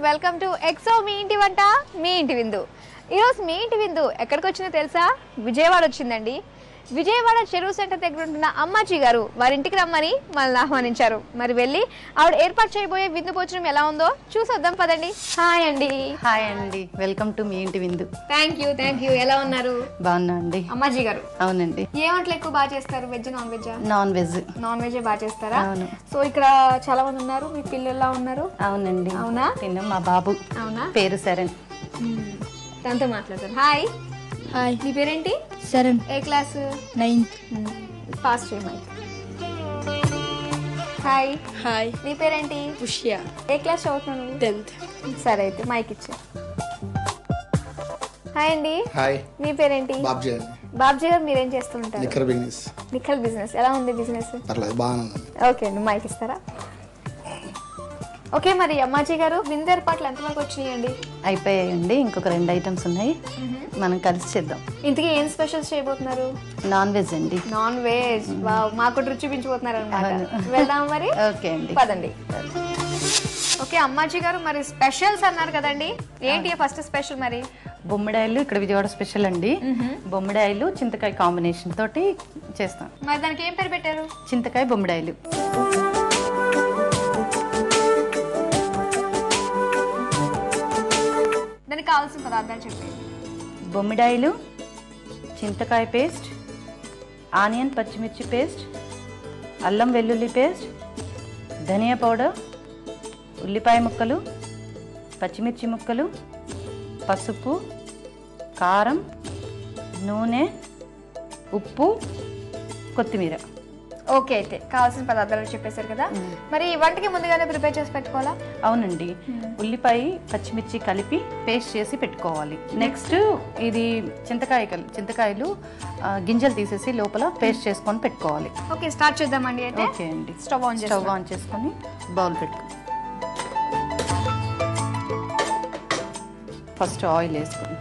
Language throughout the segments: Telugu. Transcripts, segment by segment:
వెల్కమ్ టు ఎక్సో మీ ఇంటి వంట మీ ఇంటి విందు. ఈరోజు మీ ఇంటి విందు ఎక్కడికి వచ్చిందో తెలుసా? విజయవాడ వచ్చిందండి. విజయవాడ చెరువు సెంటర్ దగ్గర ఉంటున్న అమ్మాజీ గారు వారి ఇంటికి రమ్మని మనల్ని ఆహ్వానించారు. మరి వెళ్ళి ఆవిడ ఏర్పాటు చేయబోయే విందు భోజనం ఎలా ఉందో చూసొద్దాం పదండి. హాయ్ అండి. హాయ్ అండి, వెల్కమ్ టు మీ ఇంటి విందు. Thank you. ఎలా ఉన్నారు? బాగున్నా అండి. అమ్మాజీ గారు అవునండి. ఏ వంటలు ఎక్కువ బాగా చేస్తారు? Veg non veg? Non veg. Non veg బాగా చేస్తారా? అవును. సో ఇక్కడ చాలా మంది ఉన్నారు, మీ పిల్లల్లా ఉన్నారు. అవునండి. అవునా? తిన్న మా బాబు. అవునా? పేరు శరణ్. తనతో మాట్లాడతారు. హాయ్. హాయ్. నీ పేరేంటి? శరణ్. ఏ క్లాస్? 9th. పాస్ చేయమని. హాయ్. హాయ్. నీ పేరేంటి? ఉష్య. ఏ క్లాస్ చదువుతున్నావు? 10th. సరే అయితే మైక్ ఇచ్చా. హాయ్ అండి. హాయ్. మీ పేరేంటి? బాబ్జీ అండి. బాబ్జీ గారు మీరేం చేస్తుంటారు? నిక్కర్ బిజినెస్. ఎలా ఉంది బిజినెస్? పర్లేదు, బాగానే. ఓకే అండి, మైక్ ఇస్తారా? ఓకే, మరి అమ్మాజీ గారు విందు ఏర్పాట్లు ఎంతవరకు వచ్చినాయండి? అయిపోయాయండి, ఇంకొక 2 ఐటమ్స్ ఉన్నాయి, మనం కలిసి చేద్దాం. ఇంతకీ ఏం స్పెషల్స్ చేయబోతున్నారు? నాన్ వెజ్ అండి. Non veg. మాకు రుచి చూపించబోతున్నారు అనమాట. వెళ్దాం మరి. ఓకే అండి, పదండి. ఓకే అమ్మాజీ గారు, మరి స్పెషల్స్ అన్నారు కదండి, ఏంటి ఫస్ట్ స్పెషల్? మరి బొమ్మిడాయలు ఇక్కడ విజయవాడ స్పెషల్ అండి. బొమ్మిడాయలు చింతకాయ కాంబినేషన్ తోటి చేస్తాం. మరి దానికి ఏం పేరు పెట్టారు? చింతకాయ బొమ్మిడాయలు. దానికి కావాల్సిన పదార్థాలు చెప్పండి. బొమ్మిడాయలు, చింతకాయ పేస్ట్, ఆనియన్ పచ్చిమిర్చి పేస్ట్, అల్లం వెల్లుల్లి పేస్ట్, ధనియా పౌడర్, ఉల్లిపాయ ముక్కలు, పచ్చిమిర్చి ముక్కలు, పసుపు, కారం, నూనె, ఉప్పు, కొత్తిమీర. ఓకే, అయితే కావాల్సిన పదార్థాలు చెప్పేశారు కదా. మరి ఈ వంటకి ముందుగానే ప్రిపేర్ చేసి పెట్టుకోవాలా? అవునండి, ఉల్లిపాయ పచ్చిమిర్చి కలిపి పేస్ట్ చేసి పెట్టుకోవాలి. నెక్స్ట్ ఇది చింతకాయలు గింజలు తీసేసి లోపల పేస్ట్ చేసుకొని పెట్టుకోవాలి. ఓకే, స్టార్ట్ చేద్దామండి. అయితే ఓకే అండి, స్టవ్ ఆన్ చేసుకొని బౌల్ పెట్టుకోవాలి. ఫస్ట్ ఆయిల్ వేసుకొని.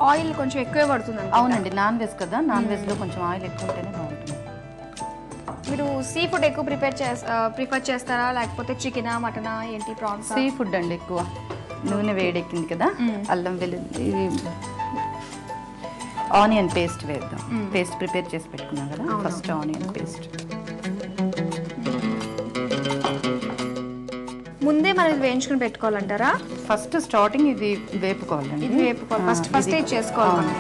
ఆయిల్ కొంచెం ఎక్కువే పడుతుంది. అవునండి, నాన్ వెజ్ కదా, నాన్ వెజ్ లో కొంచెం ఆయిల్ ఎక్కువ ఉంటేనే బాగుంటుంది. మీరు సీ ఫుడ్ ఎక్కువ ప్రిఫర్ చేస్తారా, లేకపోతే చికెనా, మటనా, ఏంటి? ప్రాన్స్? సీ ఫుడ్ అండి ఎక్కువ. నూనె వేడెక్కింది కదా, అల్లం వెల్లుల్లి ఆనియన్ పేస్ట్ వేద్దాం. పేస్ట్ ప్రిపేర్ చేసి పెట్టుకున్నాం కదా, ఫస్ట్ ఆనియన్ పేస్ట్. ముందే మనం వేయించుకుని పెట్టుకోవాలంటారా? ఫస్ట్ స్టార్టింగ్ ఇది వేపుకోవాలండి. ఫస్ట్ ఇది చేసుకోవాలి.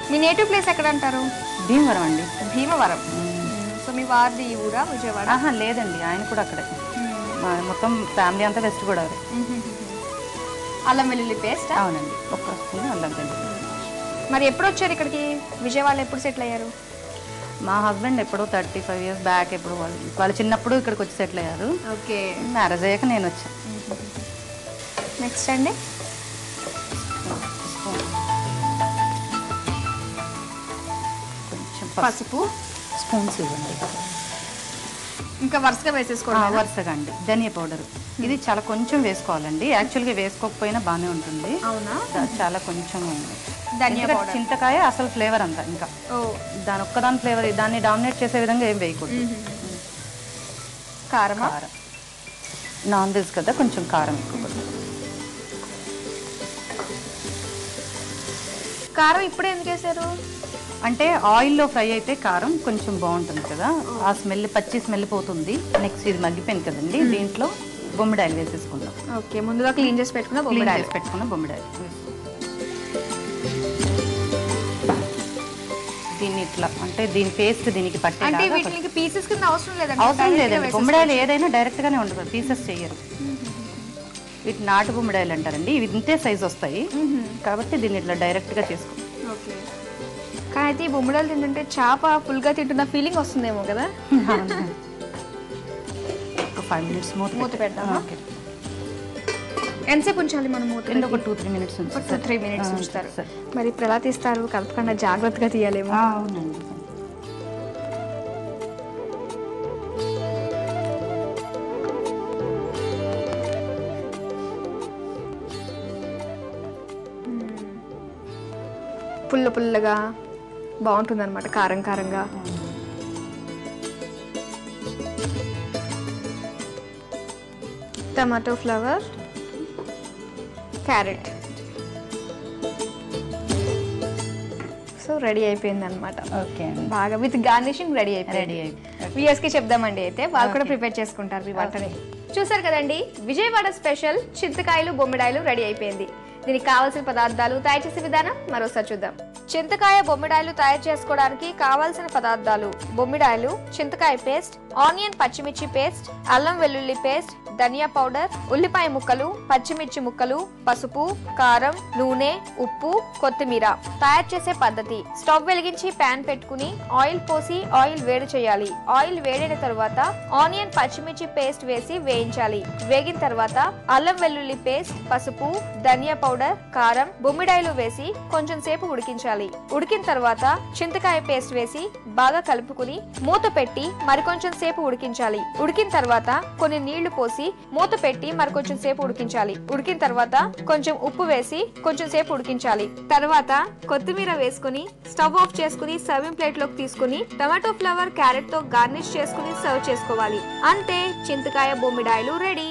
మీ నేటివ్ ప్లేస్ ఎక్కడ అంటారు? భీమవరం అండి. భీమవరం. సో మీ వారిది ఈ ఊరా విజయవాడ? లేదండి, ఆయన కూడా అక్కడే. మొత్తం ఫ్యామిలీ అంతా వెస్ట్ గోదావరి. అల్లం వెల్లుల్లి పేస్ట్? అవునండి, ఒక్క స్పూన్ అల్లం వెల్లుల్లి. మరి ఎప్పుడు వచ్చారు ఇక్కడికి? విజయవాడలో ఎప్పుడు సెటిల్ అయ్యారు? మా హస్బెండ్ ఎప్పుడో 35 years బ్యాక్, ఎప్పుడు వాళ్ళు చిన్నప్పుడు ఇక్కడికి వచ్చి సెటిల్ అయ్యారు. ఓకే, మ్యారేజ్ అయ్యాక నేను వచ్చాను. నెక్స్ట్ అండి, కొంచెం పసుపు స్పూన్స్ ఇవ్వండి. ఇంకా వరుసగా వేసేసుకోవాలి. వరుసగా అండి. ధనియా పౌడర్ ఇది చాలా కొంచెం వేసుకోవాలండి, యాక్చువల్గా వేసుకోకపోయినా బాగానే ఉంటుంది. అవునా? చాలా కొంచెం ధనియా పౌడర్. చింతకాయ అసలు ఫ్లేవర్ అంతా, ఇంకా దాని ఒక్కదాని ఫ్లేవర్, దాన్ని డామినేట్ చేసే విధంగా ఏం వేయకూడదు. కారం. నాన్ వెజ్ కదా, కొంచెం కారం ఎక్కువ. కారం ఇప్పుడే ఎందుకు వేసారు? అంటే ఆయిల్లో ఫ్రై అయితే కారం కొంచెం బాగుంటుంది కదా, ఆ స్మెల్, పచ్చి స్మెల్ పోతుంది. నెక్స్ట్ ఇది మగ్గిపోయింది కదండి, దీంట్లో బొమ్మిడాయలు వేసేసుకుందాం. ఓకే, ముందుగా క్లీన్ చేసి పెట్టుకున్న బొమ్మిడాయలు దీన్ని ఇట్లా, అంటే దీని పేస్ట్ దీనికి పట్టే పీసెస్ కింద అవసరం లేదండి. బొమ్మిడాయలు ఏదైనా డైరెక్ట్ గానే ఉండదు, పీసెస్ చెయ్యరు. వీటి నాటు బొమ్మిడాయలు అంటారండి. ఇవి ఇంతే సైజ్ వస్తాయి కాబట్టి దీన్ని ఇట్లా డైరెక్ట్ గా చేసుకో. కానీ అయితే ఈ బొమ్మిడాయలు తింటుంటే చేప ఫుల్గా తింటున్న ఫీలింగ్ వస్తుందేమో కదా. ఒక 5 minutes మూత పెడతాం. ఎంతసేపు ఉంచాలి మనం మూత? ఒక 2-3 minutes. 2-3 minutes ఉంచుతారు. మరి ఇప్పుడు ఎలా తీస్తారు? కలపకుండా జాగ్రత్తగా తీయాలేమో. అవునండి. పుల్లగా బాగుంటుంది అనమాట, కారంగా. Tomato flower, carrot. So ready అయిపోయింది అనమాట. ఓకే అండి, బాగా విత్ గార్నిషింగ్ రెడీ అయిపోయింది. వ్యూయర్స్ కి చెప్దామండి, అయితే వాళ్ళు కూడా ప్రిపేర్ చేసుకుంటారు ఈ వంటని. చూసారు కదండి, విజయవాడ స్పెషల్ చింతకాయలు బొమ్మిడాయలు రెడీ అయిపోయింది. దీనికి కావాల్సిన పదార్థాలు, తయారు చేసే విధానం మరోసారి చూద్దాం. చింతకాయ బొమ్మిడాయలు తయారు చేసుకోవడానికి కావాల్సిన పదార్థాలు: బొమ్మిడాయలు, చింతకాయ పేస్ట్, ఆనియన్ పచ్చిమిర్చి పేస్ట్, అల్లం వెల్లుల్లి పేస్ట్, ధనియా పౌడర్, ఉల్లిపాయ ముక్కలు, పచ్చిమిర్చి ముక్కలు, పసుపు, కారం, నూనె, ఉప్పు, కొత్తిమీర. తయారు చేసే పద్ధతి: స్టవ్ వెలిగించి ప్యాన్ పెట్టుకుని ఆయిల్ పోసి ఆయిల్ వేడి చేయాలి. ఆయిల్ వేడైన తర్వాత ఆనియన్ పచ్చిమిర్చి పేస్ట్ వేసి వేయించాలి. వేగిన తర్వాత అల్లం వెల్లుల్లి పేస్ట్, పసుపు, ధనియా పౌడర్, కారం, బొమ్మిడాయలు వేసి కొంచెం సేపు ఉడికించాలి. ఉడికిన తర్వాత చింతకాయ పేస్ట్ వేసి బాగా కలుపుకుని మూత పెట్టి మరికొంచెం సేపు ఉడికించాలి. ఉడికిన తర్వాత కొన్ని నీళ్లు పోసి మూత పెట్టి మరికొంచెం సేపు ఉడికించాలి. ఉడికిన తర్వాత కొంచెం ఉప్పు వేసి కొంచెం సేపు ఉడికించాలి. తర్వాత కొత్తిమీర వేసుకుని స్టవ్ ఆఫ్ చేసుకుని సర్వింగ్ ప్లేట్ లోకి తీసుకుని టమాటో ఫ్లవర్, క్యారెట్ తో గార్నిష్ చేసుకుని సర్వ్ చేసుకోవాలి. అంతే, చింతకాయ బొమ్మిడాయలు రెడీ.